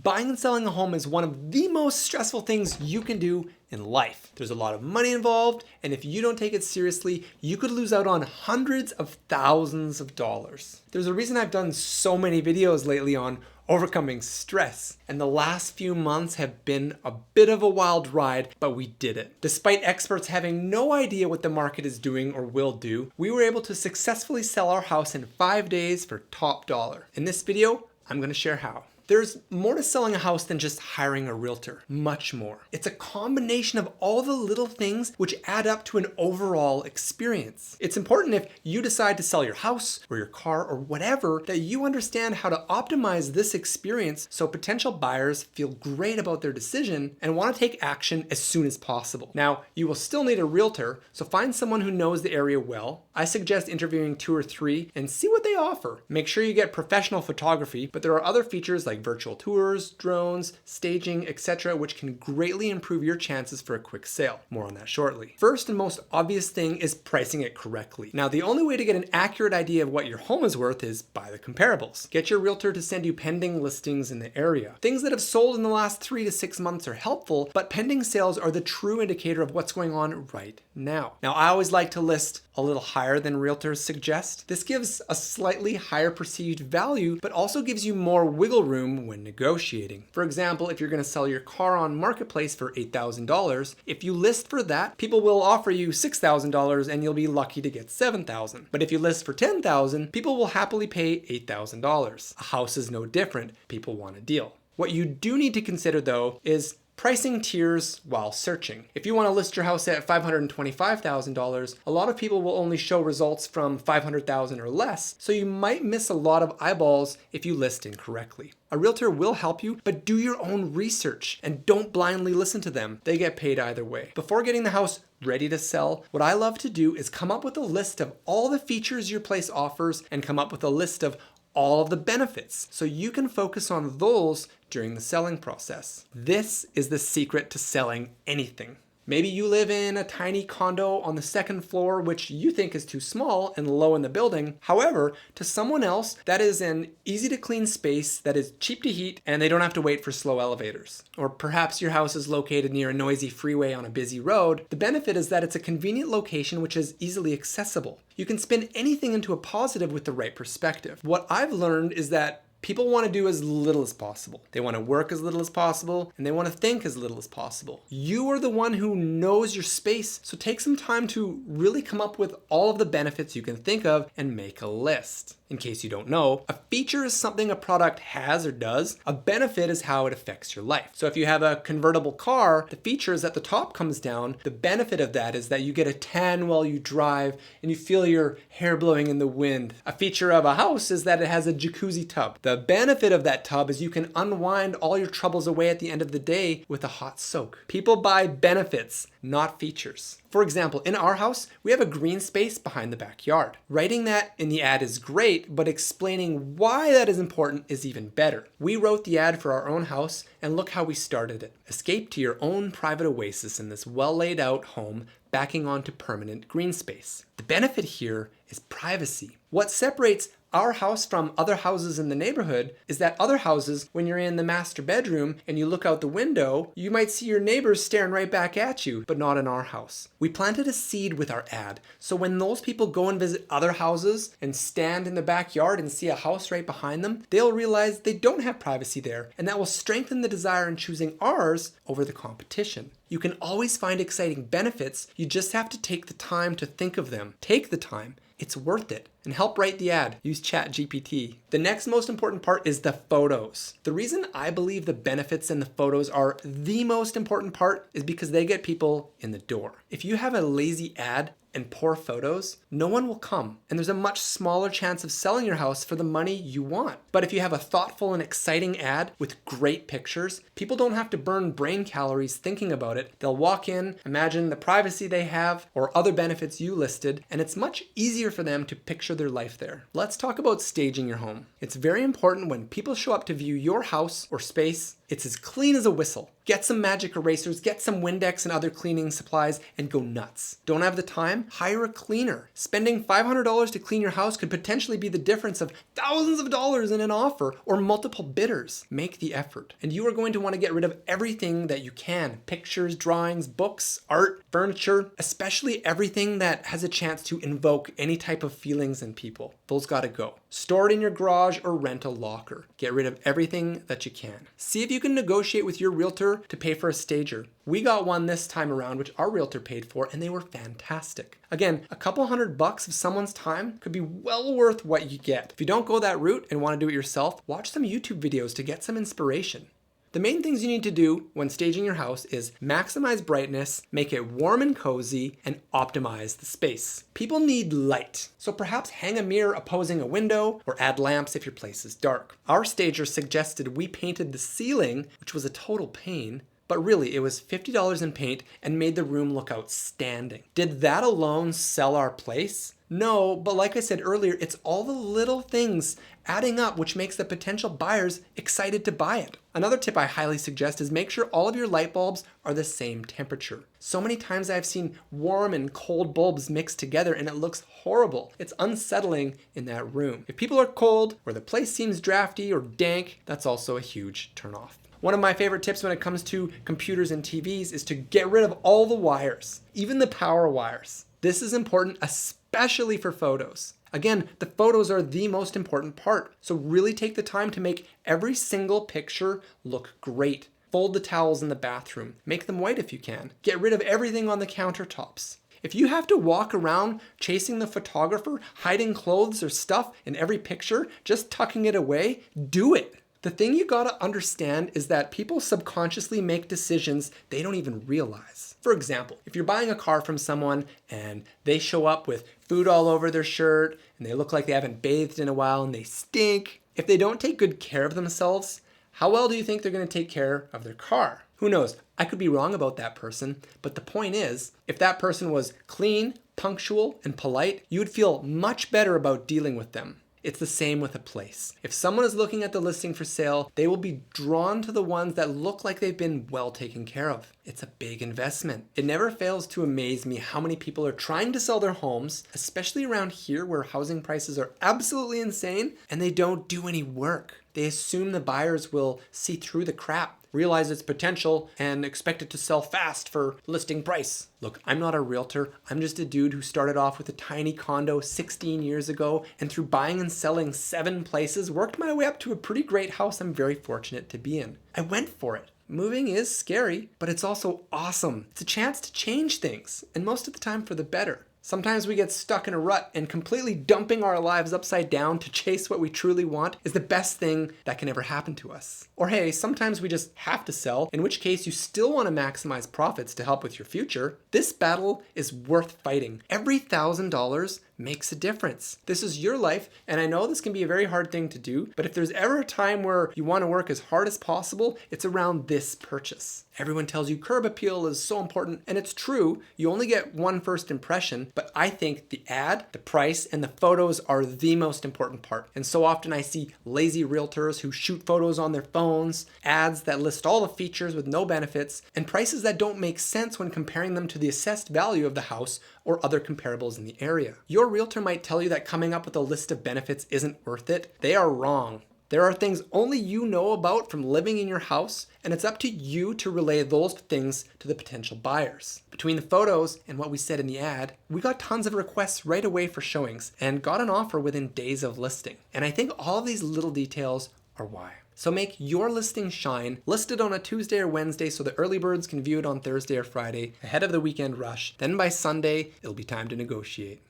Buying and selling a home is one of the most stressful things you can do in life. There's a lot of money involved, and if you don't take it seriously, you could lose out on hundreds of thousands of dollars. There's a reason I've done so many videos lately on overcoming stress, and the last few months have been a bit of a wild ride, but we did it. Despite experts having no idea what the market is doing or will do, we were able to successfully sell our house in 5 days for top dollar. In this video, I'm going to share how. There's more to selling a house than just hiring a realtor, much more. It's a combination of all the little things which add up to an overall experience. It's important if you decide to sell your house or your car or whatever that you understand how to optimize this experience so potential buyers feel great about their decision and want to take action as soon as possible. Now, you will still need a realtor, so find someone who knows the area well. I suggest interviewing 2 or 3 and see what they offer. Make sure you get professional photography, but there are other features like virtual tours, drones, staging, etc., which can greatly improve your chances for a quick sale. More on that shortly. First and most obvious thing is pricing it correctly. Now, the only way to get an accurate idea of what your home is worth is by the comparables. Get your realtor to send you pending listings in the area. Things that have sold in the last 3 to 6 months are helpful, but pending sales are the true indicator of what's going on right now. Now, I always like to list a little higher than realtors suggest. This gives a slightly higher perceived value, but also gives you more wiggle room when negotiating. For example, if you're going to sell your car on Marketplace for $8,000, if you list for that, people will offer you $6,000 and you'll be lucky to get $7,000. But if you list for $10,000, people will happily pay $8,000. A house is no different. People want a deal. What you do need to consider though is pricing tiers while searching. If you want to list your house at $525,000, a lot of people will only show results from $500,000 or less, so you might miss a lot of eyeballs if you list incorrectly. A realtor will help you, but do your own research and don't blindly listen to them. They get paid either way. Before getting the house ready to sell, what I love to do is come up with a list of all the features your place offers and come up with a list of all of the benefits so you can focus on those during the selling process. This is the secret to selling anything. Maybe you live in a tiny condo on the 2nd floor, which you think is too small and low in the building. However, to someone else, that is an easy to clean space that is cheap to heat and they don't have to wait for slow elevators. Or perhaps your house is located near a noisy freeway on a busy road. The benefit is that it's a convenient location which is easily accessible. You can spin anything into a positive with the right perspective. What I've learned is that people want to do as little as possible. They want to work as little as possible, and they want to think as little as possible. You are the one who knows your space, so take some time to really come up with all of the benefits you can think of and make a list. In case you don't know, a feature is something a product has or does. A benefit is how it affects your life. So if you have a convertible car, the feature is that the top comes down. The benefit of that is that you get a tan while you drive and you feel your hair blowing in the wind. A feature of a house is that it has a jacuzzi tub. The benefit of that tub is you can unwind all your troubles away at the end of the day with a hot soak. People buy benefits, not features. For example, in our house, we have a green space behind the backyard. Writing that in the ad is great, but explaining why that is important is even better. We wrote the ad for our own house, and look how we started it. Escape to your own private oasis in this well laid out home backing onto permanent green space. The benefit here is privacy. What separates our house from other houses in the neighborhood is that other houses, when you're in the master bedroom and you look out the window, you might see your neighbors staring right back at you, but not in our house. We planted a seed with our ad, so when those people go and visit other houses and stand in the backyard and see a house right behind them, they'll realize they don't have privacy there, and that will strengthen the desire in choosing ours over the competition. You can always find exciting benefits, you just have to take the time to think of them. Take the time. It's worth it. And help write the ad. Use ChatGPT. The next most important part is the photos. The reason I believe the benefits in the photos are the most important part is because they get people in the door. If you have a lazy ad and poor photos, no one will come. And there's a much smaller chance of selling your house for the money you want. But if you have a thoughtful and exciting ad with great pictures, people don't have to burn brain calories thinking about it. They'll walk in, imagine the privacy they have or other benefits you listed, and it's much easier for them to picture their life there. Let's talk about staging your home. It's very important when people show up to view your house or space, it's as clean as a whistle. Get some magic erasers, get some Windex and other cleaning supplies, and go nuts. Don't have the time? Hire a cleaner. Spending $500 to clean your house could potentially be the difference of thousands of dollars in an offer or multiple bidders. Make the effort. And you are going to want to get rid of everything that you can. Pictures, drawings, books, art, furniture, especially everything that has a chance to invoke any type of feelings in people. Those gotta go. Store it in your garage or rent a locker. Get rid of everything that you can. See if you can negotiate with your realtor to pay for a stager. We got one this time around, which our realtor paid for, and they were fantastic. Again, a couple $100 of someone's time could be well worth what you get. If you don't go that route and want to do it yourself, watch some YouTube videos to get some inspiration. The main things you need to do when staging your house is maximize brightness, make it warm and cozy, and optimize the space. People need light, so perhaps hang a mirror opposing a window or add lamps if your place is dark. Our stager suggested we painted the ceiling, which was a total pain, but really it was $50 in paint and made the room look outstanding. Did that alone sell our place? No, but like I said earlier, it's all the little things adding up which makes the potential buyers excited to buy it. Another tip I highly suggest is make sure all of your light bulbs are the same temperature. So many times I've seen warm and cold bulbs mixed together and it looks horrible. It's unsettling in that room. If people are cold or the place seems drafty or dank, that's also a huge turnoff. One of my favorite tips when it comes to computers and TVs is to get rid of all the wires, even the power wires. This is important, especially for photos. Again, the photos are the most important part, so really take the time to make every single picture look great. Fold the towels in the bathroom. Make them white if you can. Get rid of everything on the countertops. If you have to walk around chasing the photographer, hiding clothes or stuff in every picture, just tucking it away, do it. The thing you gotta understand is that people subconsciously make decisions they don't even realize. For example, if you're buying a car from someone and they show up with food all over their shirt and they look like they haven't bathed in a while and they stink, if they don't take good care of themselves, how well do you think they're gonna take care of their car? Who knows? I could be wrong about that person, but the point is, if that person was clean, punctual, and polite, you would feel much better about dealing with them. It's the same with a place. If someone is looking at the listing for sale, they will be drawn to the ones that look like they've been well taken care of. It's a big investment. It never fails to amaze me how many people are trying to sell their homes, especially around here where housing prices are absolutely insane, and they don't do any work. They assume the buyers will see through the crap, realize its potential, and expect it to sell fast for listing price. Look, I'm not a realtor. I'm just a dude who started off with a tiny condo 16 years ago, and through buying and selling 7 places, worked my way up to a pretty great house I'm very fortunate to be in. I went for it. Moving is scary, but it's also awesome. It's a chance to change things, and most of the time for the better. Sometimes we get stuck in a rut, and completely dumping our lives upside down to chase what we truly want is the best thing that can ever happen to us. Or hey, sometimes we just have to sell, in which case you still want to maximize profits to help with your future. This battle is worth fighting. Every $1,000 makes a difference. This is your life, and I know this can be a very hard thing to do, but if there's ever a time where you want to work as hard as possible, it's around this purchase. Everyone tells you curb appeal is so important, and it's true. You only get one first impression, but I think the ad, the price, and the photos are the most important part. And so often I see lazy realtors who shoot photos on their phones, ads that list all the features with no benefits, and prices that don't make sense when comparing them to the assessed value of the house or other comparables in the area. Your realtor might tell you that coming up with a list of benefits isn't worth it. They are wrong. There are things only you know about from living in your house, and it's up to you to relay those things to the potential buyers. Between the photos and what we said in the ad, we got tons of requests right away for showings and got an offer within days of listing. And I think all of these little details are why. So make your listing shine. List it on a Tuesday or Wednesday so the early birds can view it on Thursday or Friday ahead of the weekend rush. Then by Sunday, it'll be time to negotiate.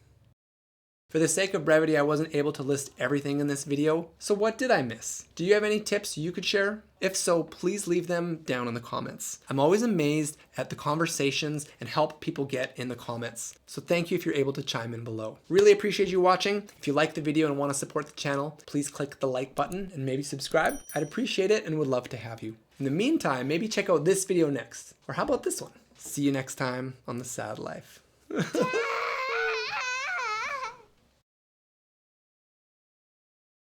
For the sake of brevity, I wasn't able to list everything in this video, so what did I miss? Do you have any tips you could share? If so, please leave them down in the comments. I'm always amazed at the conversations and help people get in the comments. So thank you if you're able to chime in below. Really appreciate you watching. If you like the video and want to support the channel, please click the like button and maybe subscribe. I'd appreciate it and would love to have you. In the meantime, maybe check out this video next. Or how about this one? See you next time on The Sad Life.